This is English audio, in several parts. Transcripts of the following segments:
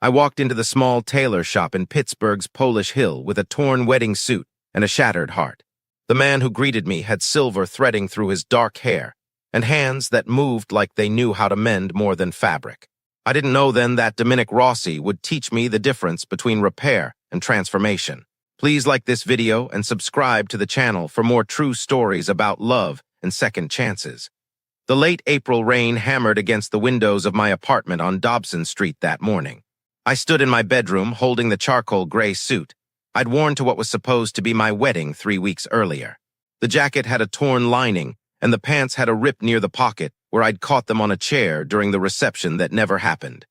I walked into the small tailor shop in Pittsburgh's Polish Hill with a torn wedding suit and a shattered heart. The man who greeted me had silver threading through his dark hair and hands that moved like they knew how to mend more than fabric. I didn't know then that Dominic Rossi would teach me the difference between repair and transformation. Please like this video and subscribe to the channel for more true stories about love and second chances. The late April rain hammered against the windows of my apartment on Dobson Street that morning. I stood in my bedroom holding the charcoal gray suit I'd worn to what was supposed to be my wedding 3 weeks earlier. The jacket had a torn lining, and the pants had a rip near the pocket where I'd caught them on a chair during the reception that never happened.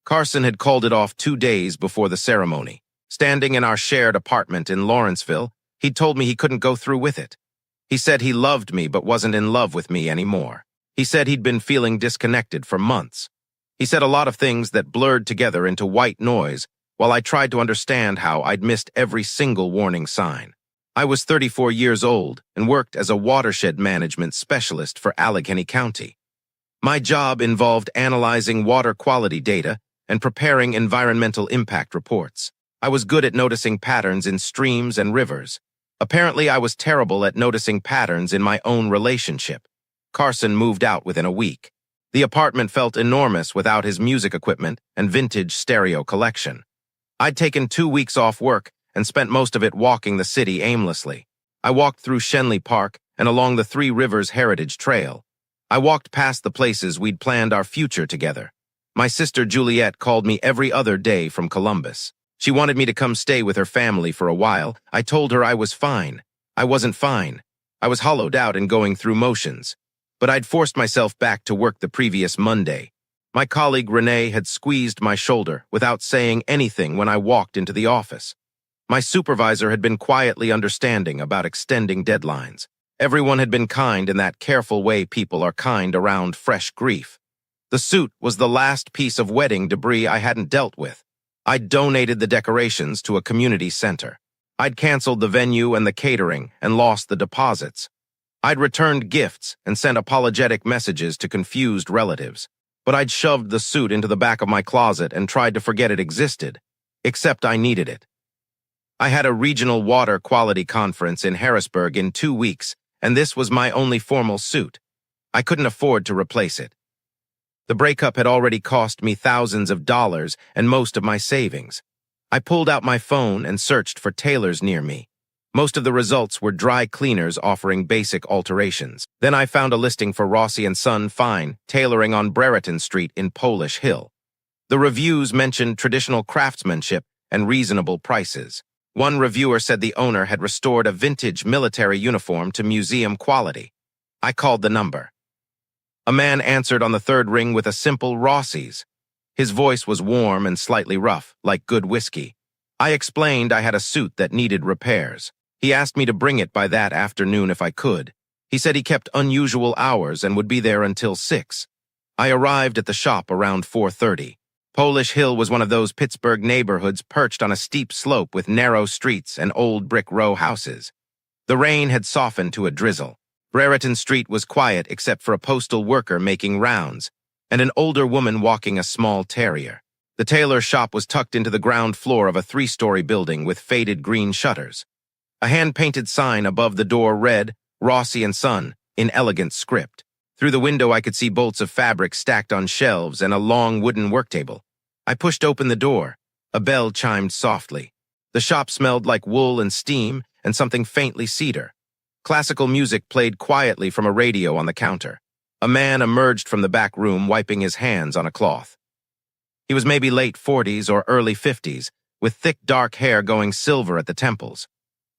Carson had called it off 2 days before the ceremony. Standing in our shared apartment in Lawrenceville, he'd told me he couldn't go through with it. He said he loved me but wasn't in love with me anymore. He said he'd been feeling disconnected for months. He said a lot of things that blurred together into white noise while I tried to understand how I'd missed every single warning sign. I was 34 years old and worked as a watershed management specialist for Allegheny County. My job involved analyzing water quality data and preparing environmental impact reports. I was good at noticing patterns in streams and rivers. Apparently, I was terrible at noticing patterns in my own relationship. Carson moved out within a week. The apartment felt enormous without his music equipment and vintage stereo collection. I'd taken 2 weeks off work and spent most of it walking the city aimlessly. I walked through Shenley Park and along the Three Rivers Heritage Trail. I walked past the places we'd planned our future together. My sister Juliet called me every other day from Columbus. She wanted me to come stay with her family for a while. I told her I was fine. I wasn't fine. I was hollowed out and going through motions. But I'd forced myself back to work the previous Monday. My colleague Renee had squeezed my shoulder without saying anything when I walked into the office. My supervisor had been quietly understanding about extending deadlines. Everyone had been kind in that careful way people are kind around fresh grief. The suit was the last piece of wedding debris I hadn't dealt with. I'd donated the decorations to a community center. I'd canceled the venue and the catering and lost the deposits. I'd returned gifts and sent apologetic messages to confused relatives. But I'd shoved the suit into the back of my closet and tried to forget it existed, except I needed it. I had a regional water quality conference in Harrisburg in 2 weeks, and this was my only formal suit. I couldn't afford to replace it. The breakup had already cost me thousands of dollars and most of my savings. I pulled out my phone and searched for tailors near me. Most of the results were dry cleaners offering basic alterations. Then I found a listing for Rossi & Son Fine Tailoring on Brereton Street in Polish Hill. The reviews mentioned traditional craftsmanship and reasonable prices. One reviewer said the owner had restored a vintage military uniform to museum quality. I called the number. A man answered on the third ring with a simple Rossi's. His voice was warm and slightly rough, like good whiskey. I explained I had a suit that needed repairs. He asked me to bring it by that afternoon if I could. He said he kept unusual hours and would be there until 6. I arrived at the shop around 4:30. Polish Hill was one of those Pittsburgh neighborhoods perched on a steep slope with narrow streets and old brick row houses. The rain had softened to a drizzle. Brereton Street was quiet except for a postal worker making rounds and an older woman walking a small terrier. The tailor shop was tucked into the ground floor of a 3-story building with faded green shutters. A hand-painted sign above the door read, Rossi & Son, in elegant script. Through the window I could see bolts of fabric stacked on shelves and a long wooden work table. I pushed open the door. A bell chimed softly. The shop smelled like wool and steam and something faintly cedar. Classical music played quietly from a radio on the counter. A man emerged from the back room wiping his hands on a cloth. He was maybe late 40s or early 50s, with thick dark hair going silver at the temples.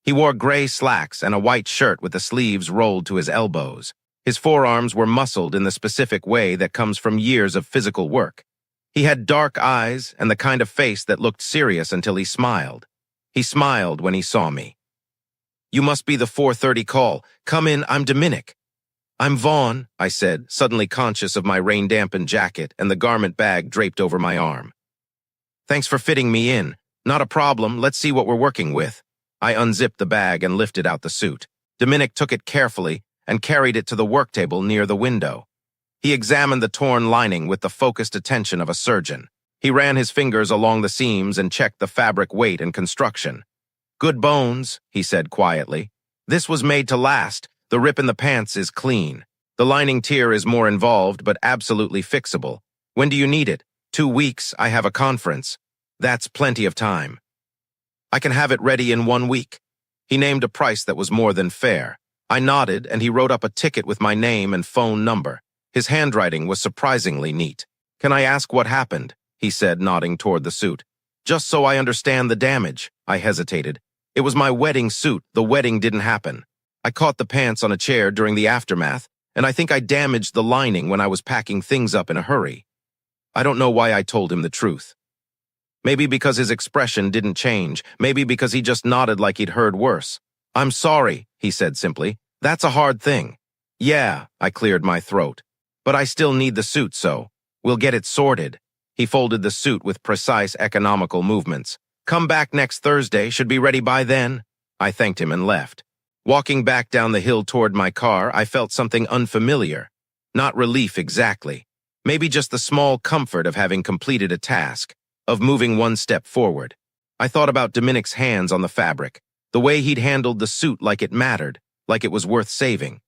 He wore gray slacks and a white shirt with the sleeves rolled to his elbows. His forearms were muscled in the specific way that comes from years of physical work. He had dark eyes and the kind of face that looked serious until he smiled. He smiled when he saw me. "You must be the 4:30 call. Come in, I'm Dominic." "I'm Vaughn," I said, suddenly conscious of my rain-dampened jacket and the garment bag draped over my arm. "Thanks for fitting me in. Not a problem, let's see what we're working with." I unzipped the bag and lifted out the suit. Dominic took it carefully and carried it to the work table near the window. He examined the torn lining with the focused attention of a surgeon. He ran his fingers along the seams and checked the fabric weight and construction. "Good bones," he said quietly. "This was made to last. The rip in the pants is clean. The lining tier is more involved, but absolutely fixable. When do you need it?" 2 weeks, I have a conference. "That's plenty of time." "I can have it ready in 1 week." He named a price that was more than fair. I nodded, and he wrote up a ticket with my name and phone number. His handwriting was surprisingly neat. "Can I ask what happened?" he said, nodding toward the suit. "Just so I understand the damage." I hesitated. "It was my wedding suit. The wedding didn't happen. I caught the pants on a chair during the aftermath, and I think I damaged the lining when I was packing things up in a hurry." I don't know why I told him the truth. Maybe because his expression didn't change. Maybe because he just nodded like he'd heard worse. "I'm sorry," he said simply. "That's a hard thing." "Yeah," I cleared my throat. "But I still need the suit, so we'll get it sorted." He folded the suit with precise, economical movements. "Come back next Thursday, should be ready by then." I thanked him and left. Walking back down the hill toward my car, I felt something unfamiliar. Not relief exactly. Maybe just the small comfort of having completed a task, of moving one step forward. I thought about Dominic's hands on the fabric, the way he'd handled the suit like it mattered, like it was worth saving.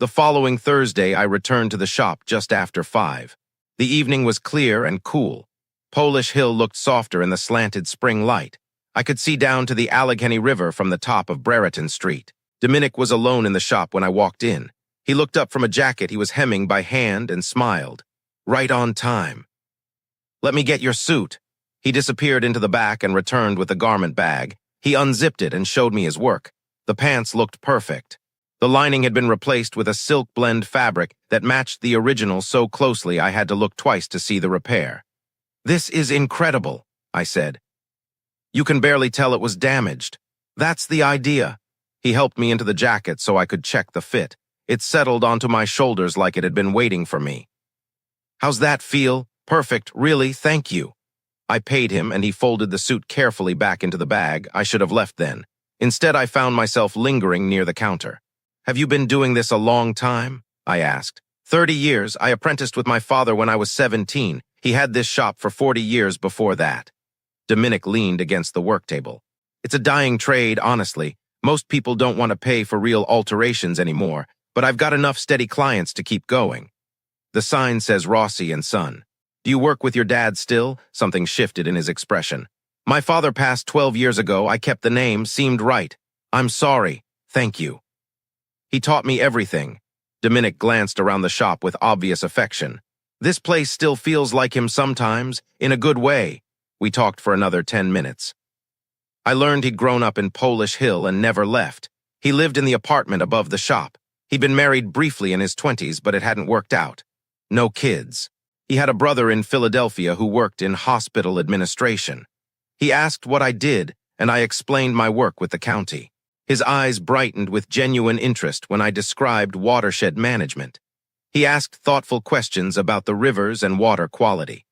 The following Thursday, I returned to the shop just after 5. The evening was clear and cool. Polish Hill looked softer in the slanted spring light. I could see down to the Allegheny River from the top of Brereton Street. Dominic was alone in the shop when I walked in. He looked up from a jacket he was hemming by hand and smiled. "Right on time." "Let me get your suit." He disappeared into the back and returned with the garment bag. He unzipped it and showed me his work. The pants looked perfect. The lining had been replaced with a silk blend fabric that matched the original so closely I had to look twice to see the repair. "This is incredible," I said. "You can barely tell it was damaged." "That's the idea." He helped me into the jacket so I could check the fit. It settled onto my shoulders like it had been waiting for me. "How's that feel?" "Perfect, really, thank you." I paid him, and he folded the suit carefully back into the bag. I should have left then. Instead, I found myself lingering near the counter. "Have you been doing this a long time?" I asked. 30 years. I apprenticed with my father when I was 17. He had this shop for 40 years before that." Dominic leaned against the work table. "It's a dying trade, honestly. Most people don't want to pay for real alterations anymore, but I've got enough steady clients to keep going. The sign says Rossi and Son. Do you work with your dad still?" Something shifted in his expression. "My father passed 12 years ago. I kept the name, seemed right. I'm sorry. Thank you." "He taught me everything." Dominic glanced around the shop with obvious affection. "This place still feels like him sometimes, in a good way." We talked for another 10 minutes. I learned he'd grown up in Polish Hill and never left. He lived in the apartment above the shop. He'd been married briefly in his 20s, but it hadn't worked out. No kids. He had a brother in Philadelphia who worked in hospital administration. He asked what I did, and I explained my work with the county. His eyes brightened with genuine interest when I described watershed management. He asked thoughtful questions about the rivers and water quality.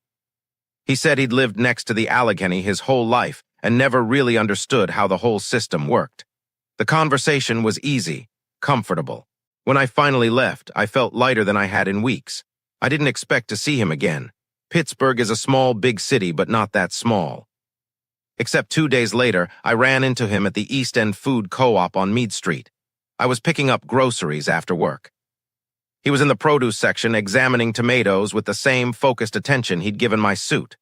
He said he'd lived next to the Allegheny his whole life and never really understood how the whole system worked. The conversation was easy, comfortable. When I finally left, I felt lighter than I had in weeks. I didn't expect to see him again. Pittsburgh is a small, big city, but not that small. Except 2 days later, I ran into him at the East End Food Co-op on Mead Street. I was picking up groceries after work. He was in the produce section examining tomatoes with the same focused attention he'd given my suit.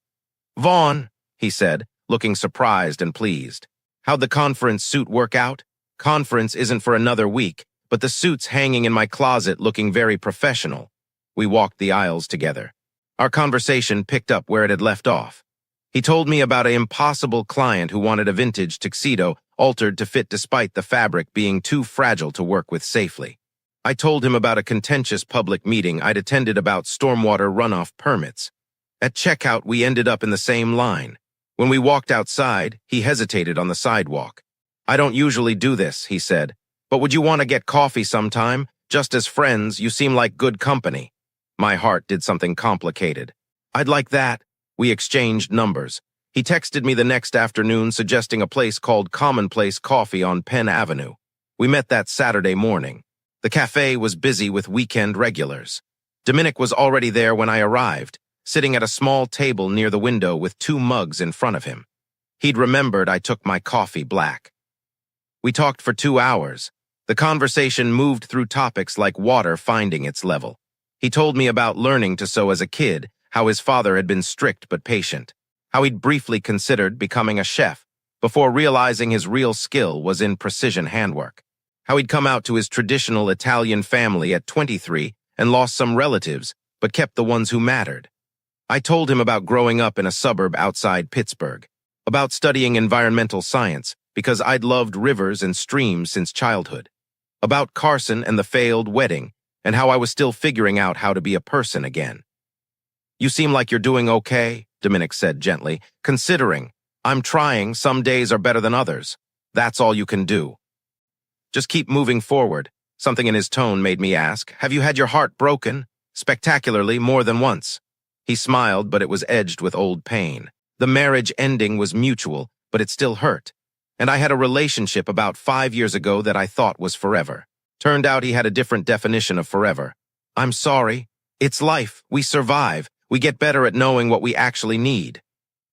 "Vaughn," he said, looking surprised and pleased. "How'd the conference suit work out?" "Conference isn't for another week, but the suit's hanging in my closet looking very professional." We walked the aisles together. Our conversation picked up where it had left off. He told me about an impossible client who wanted a vintage tuxedo altered to fit despite the fabric being too fragile to work with safely. I told him about a contentious public meeting I'd attended about stormwater runoff permits. At checkout, we ended up in the same line. When we walked outside, he hesitated on the sidewalk. "I don't usually do this," he said, "but would you want to get coffee sometime? Just as friends, you seem like good company." My heart did something complicated. "I'd like that." We exchanged numbers. He texted me the next afternoon suggesting a place called Commonplace Coffee on Penn Avenue. We met that Saturday morning. The cafe was busy with weekend regulars. Dominic was already there when I arrived, sitting at a small table near the window with 2 mugs in front of him. He'd remembered I took my coffee black. We talked for 2 hours. The conversation moved through topics like water finding its level. He told me about learning to sew as a kid, how his father had been strict but patient, how he'd briefly considered becoming a chef before realizing his real skill was in precision handwork, how he'd come out to his traditional Italian family at 23 and lost some relatives but kept the ones who mattered. I told him about growing up in a suburb outside Pittsburgh, about studying environmental science because I'd loved rivers and streams since childhood, about Carson and the failed wedding, and how I was still figuring out how to be a person again. "You seem like you're doing okay," Dominic said gently, "considering. I'm trying, some days are better than others. That's all you can do. Just keep moving forward." Something in his tone made me ask, "Have you had your heart broken?" "Spectacularly, more than once." He smiled, but it was edged with old pain. The marriage ending was mutual, but it still hurt. And I had a relationship about 5 years ago that I thought was forever. Turned out he had a different definition of forever. "I'm sorry. It's life. We survive. We get better at knowing what we actually need."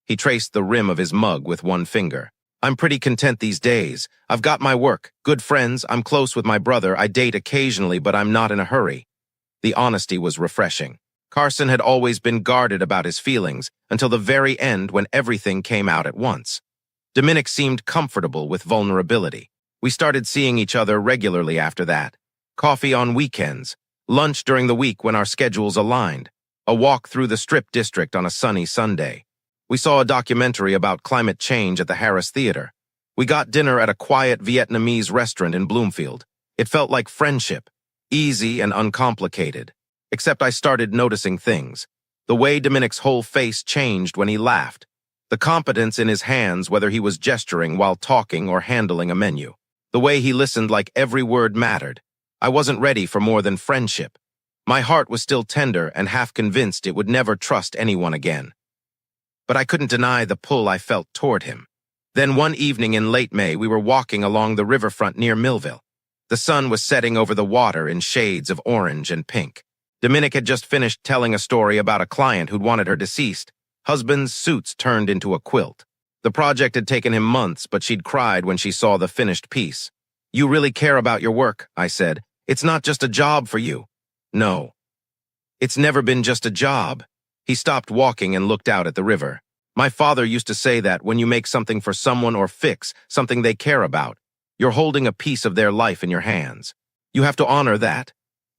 He traced the rim of his mug with one finger. "I'm pretty content these days. I've got my work, good friends, I'm close with my brother, I date occasionally, but I'm not in a hurry." The honesty was refreshing. Carson had always been guarded about his feelings until the very end when everything came out at once. Dominic seemed comfortable with vulnerability. We started seeing each other regularly after that. Coffee on weekends, lunch during the week when our schedules aligned, a walk through the Strip District on a sunny Sunday. We saw a documentary about climate change at the Harris Theater. We got dinner at a quiet Vietnamese restaurant in Bloomfield. It felt like friendship, easy and uncomplicated. Except I started noticing things. The way Dominic's whole face changed when he laughed. The competence in his hands, whether he was gesturing while talking or handling a menu. The way he listened like every word mattered. I wasn't ready for more than friendship. My heart was still tender and half convinced it would never trust anyone again. But I couldn't deny the pull I felt toward him. Then one evening in late May, we were walking along the riverfront near Millville. The sun was setting over the water in shades of orange and pink. Dominic had just finished telling a story about a client who'd wanted her deceased. Husband's suits turned into a quilt. The project had taken him months, but she'd cried when she saw the finished piece. "You really care about your work," I said. "It's not just a job for you." "No. It's never been just a job." He stopped walking and looked out at the river. "My father used to say that when you make something for someone or fix something they care about, you're holding a piece of their life in your hands. You have to honor that."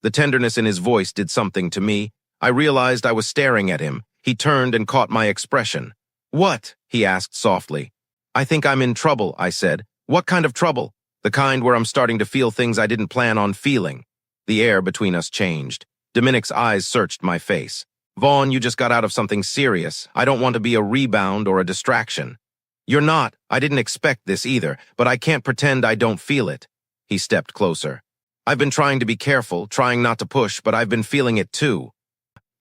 The tenderness in his voice did something to me. I realized I was staring at him. He turned and caught my expression. "What?" he asked softly. "I think I'm in trouble," I said. "What kind of trouble?" "The kind where I'm starting to feel things I didn't plan on feeling." The air between us changed. Dominic's eyes searched my face. "Vaughn, you just got out of something serious. I don't want to be a rebound or a distraction." "You're not. I didn't expect this either, but I can't pretend I don't feel it." He stepped closer. "I've been trying to be careful, trying not to push, but I've been feeling it too."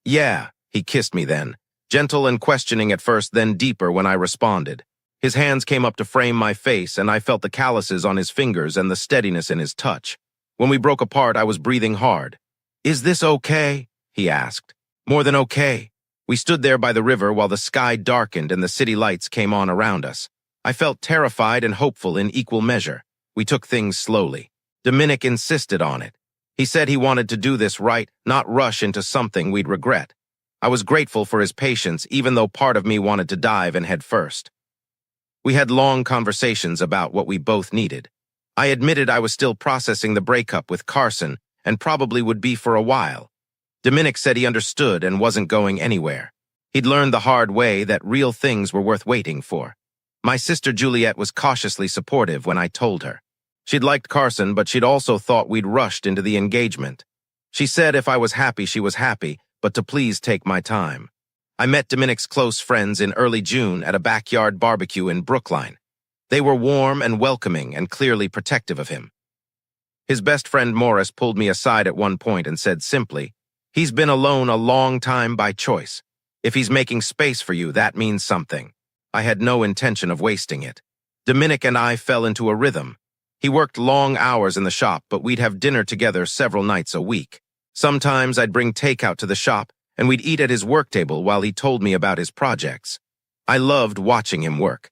"Yeah," he kissed me then, gentle and questioning at first, then deeper when I responded. His hands came up to frame my face, and I felt the calluses on his fingers and the steadiness in his touch. When we broke apart, I was breathing hard. "Is this okay?" he asked. "More than okay." We stood there by the river while the sky darkened and the city lights came on around us. I felt terrified and hopeful in equal measure. We took things slowly. Dominic insisted on it. He said he wanted to do this right, not rush into something we'd regret. I was grateful for his patience, even though part of me wanted to dive in head first. We had long conversations about what we both needed. I admitted I was still processing the breakup with Carson and probably would be for a while. Dominic said he understood and wasn't going anywhere. He'd learned the hard way that real things were worth waiting for. My sister Juliet was cautiously supportive when I told her. She'd liked Carson, but she'd also thought we'd rushed into the engagement. She said if I was happy, she was happy, but to please take my time. I met Dominic's close friends in early June at a backyard barbecue in Brookline. They were warm and welcoming and clearly protective of him. His best friend Morris pulled me aside at one point and said simply, "He's been alone a long time by choice. If he's making space for you, that means something." I had no intention of wasting it. Dominic and I fell into a rhythm. He worked long hours in the shop, but we'd have dinner together several nights a week. Sometimes I'd bring takeout to the shop, and we'd eat at his work table while he told me about his projects. I loved watching him work.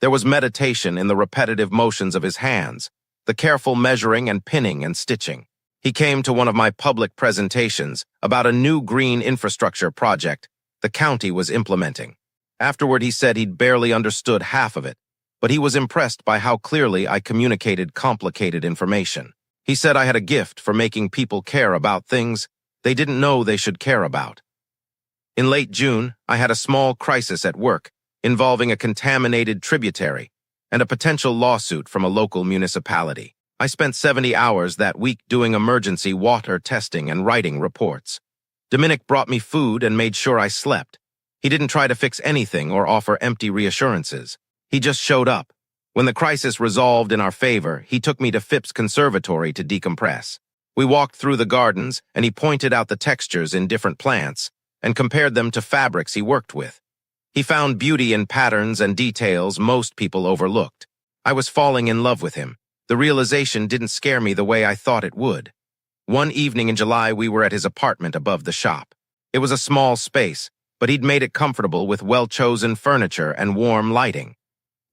There was meditation in the repetitive motions of his hands, the careful measuring and pinning and stitching. He came to one of my public presentations about a new green infrastructure project the county was implementing. Afterward, he said he'd barely understood half of it, but he was impressed by how clearly I communicated complicated information. He said I had a gift for making people care about things they didn't know they should care about. In late June, I had a small crisis at work involving a contaminated tributary and a potential lawsuit from a local municipality. I spent 70 hours that week doing emergency water testing and writing reports. Dominic brought me food and made sure I slept. He didn't try to fix anything or offer empty reassurances. He just showed up. When the crisis resolved in our favor, he took me to Phipps Conservatory to decompress. We walked through the gardens, and he pointed out the textures in different plants and compared them to fabrics he worked with. He found beauty in patterns and details most people overlooked. I was falling in love with him. The realization didn't scare me the way I thought it would. One evening in July, we were at his apartment above the shop. It was a small space, but he'd made it comfortable with well-chosen furniture and warm lighting.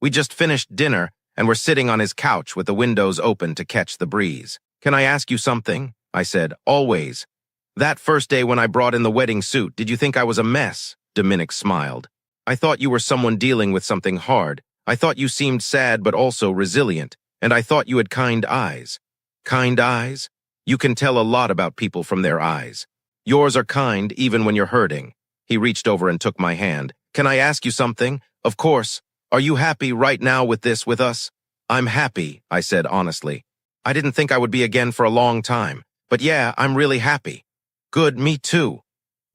We just finished dinner and were sitting on his couch with the windows open to catch the breeze. "Can I ask you something?" I said. "Always. That first day when I brought in the wedding suit, did you think I was a mess?" Dominic smiled. "I thought you were someone dealing with something hard. I thought you seemed sad but also resilient, and I thought you had kind eyes." "Kind eyes? You can tell a lot about people from their eyes. Yours are kind even when you're hurting." He reached over and took my hand. "Can I ask you something?" "Of course. Are you happy right now with us?" "I'm happy," I said honestly. "I didn't think I would be again for a long time. But yeah, I'm really happy." "Good, me too."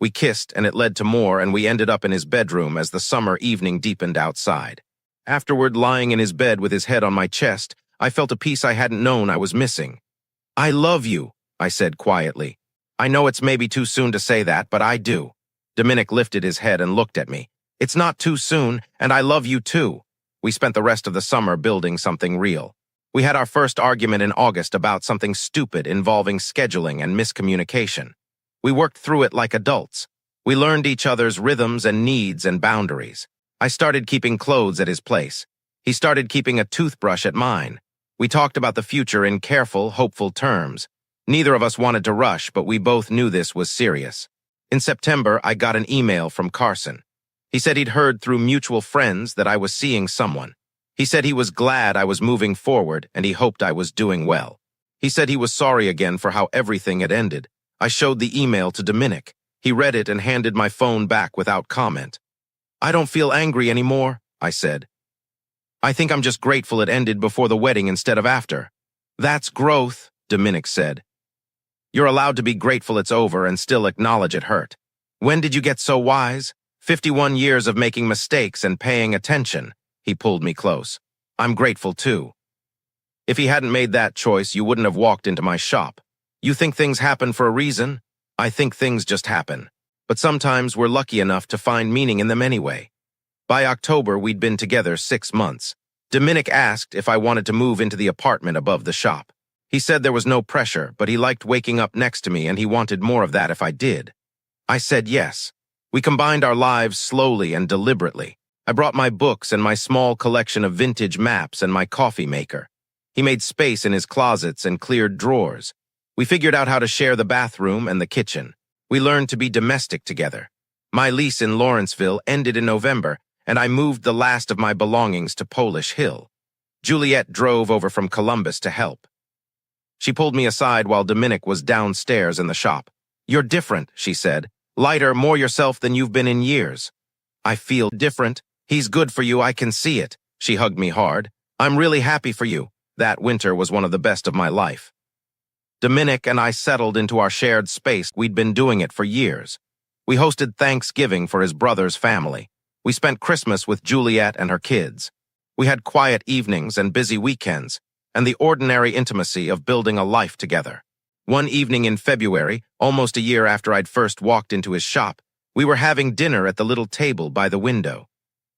We kissed, and it led to more, and we ended up in his bedroom as the summer evening deepened outside. Afterward, lying in his bed with his head on my chest, I felt a piece I hadn't known I was missing. "I love you," I said quietly. "I know it's maybe too soon to say that, but I do." Dominic lifted his head and looked at me. "It's not too soon, and I love you too." We spent the rest of the summer building something real. We had our first argument in August about something stupid involving scheduling and miscommunication. We worked through it like adults. We learned each other's rhythms and needs and boundaries. I started keeping clothes at his place. He started keeping a toothbrush at mine. We talked about the future in careful, hopeful terms. Neither of us wanted to rush, but we both knew this was serious. In September, I got an email from Carson. He said he'd heard through mutual friends that I was seeing someone. He said he was glad I was moving forward and he hoped I was doing well. He said he was sorry again for how everything had ended. I showed the email to Dominic. He read it and handed my phone back without comment. "I don't feel angry anymore," I said. "I think I'm just grateful it ended before the wedding instead of after." "That's growth," Dominic said. "You're allowed to be grateful it's over and still acknowledge it hurt. When did you get so wise? 51 years of making mistakes and paying attention." He pulled me close. "I'm grateful too. If he hadn't made that choice, you wouldn't have walked into my shop. You think things happen for a reason? I think things just happen. But sometimes we're lucky enough to find meaning in them anyway." By October, we'd been together 6 months. Dominic asked if I wanted to move into the apartment above the shop. He said there was no pressure, but he liked waking up next to me and he wanted more of that if I did. I said yes. We combined our lives slowly and deliberately. I brought my books and my small collection of vintage maps and my coffee maker. He made space in his closets and cleared drawers. We figured out how to share the bathroom and the kitchen. We learned to be domestic together. My lease in Lawrenceville ended in November, and I moved the last of my belongings to Polish Hill. Juliet drove over from Columbus to help. She pulled me aside while Dominic was downstairs in the shop. "You're different," she said. "Lighter, more yourself than you've been in years." "I feel different. He's good for you, I can see it." She hugged me hard. "I'm really happy for you." That winter was one of the best of my life. Dominic and I settled into our shared space. We'd been doing it for years. We hosted Thanksgiving for his brother's family. We spent Christmas with Juliet and her kids. We had quiet evenings and busy weekends, and the ordinary intimacy of building a life together. One evening in February, almost a year after I'd first walked into his shop, we were having dinner at the little table by the window.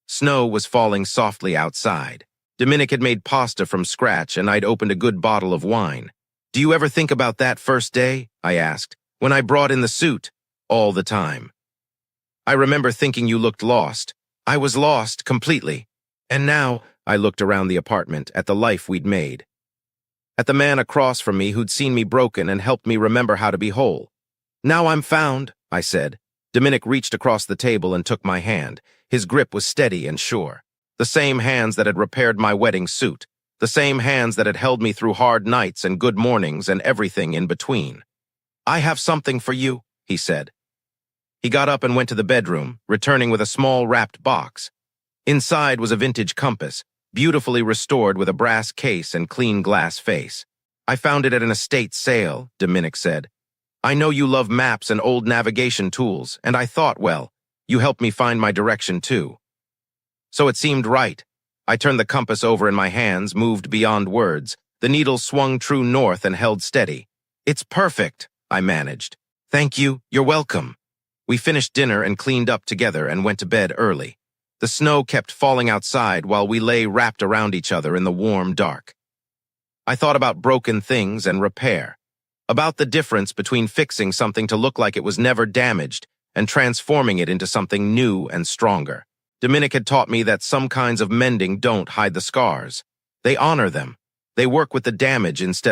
Snow was falling softly outside. Dominic had made pasta from scratch, and I'd opened a good bottle of wine. "Do you ever think about that first day?" I asked. "When I brought in the suit?" all the time. I remember thinking you looked lost. I was lost completely. And now I looked around the apartment at the life we'd made. At the man across from me who'd seen me broken and helped me remember how to be whole. Now I'm found, I said. Dominic reached across the table and took my hand. His grip was steady and sure. The same hands that had repaired my wedding suit. The same hands that had held me through hard nights and good mornings and everything in between. I have something for you, he said. He got up and went to the bedroom, returning with a small wrapped box. Inside was a vintage compass, beautifully restored with a brass case and clean glass face. I found it at an estate sale, Dominic said. I know you love maps and old navigation tools, and I thought, well, you helped me find my direction too. So it seemed right. I turned the compass over in my hands, moved beyond words. The needle swung true north and held steady. It's perfect, I managed. Thank you, you're welcome. We finished dinner and cleaned up together and went to bed early. The snow kept falling outside while we lay wrapped around each other in the warm dark. I thought about broken things and repair, about the difference between fixing something to look like it was never damaged and transforming it into something new and stronger. Dominic had taught me that some kinds of mending don't hide the scars. They honor them. They work with the damage instead of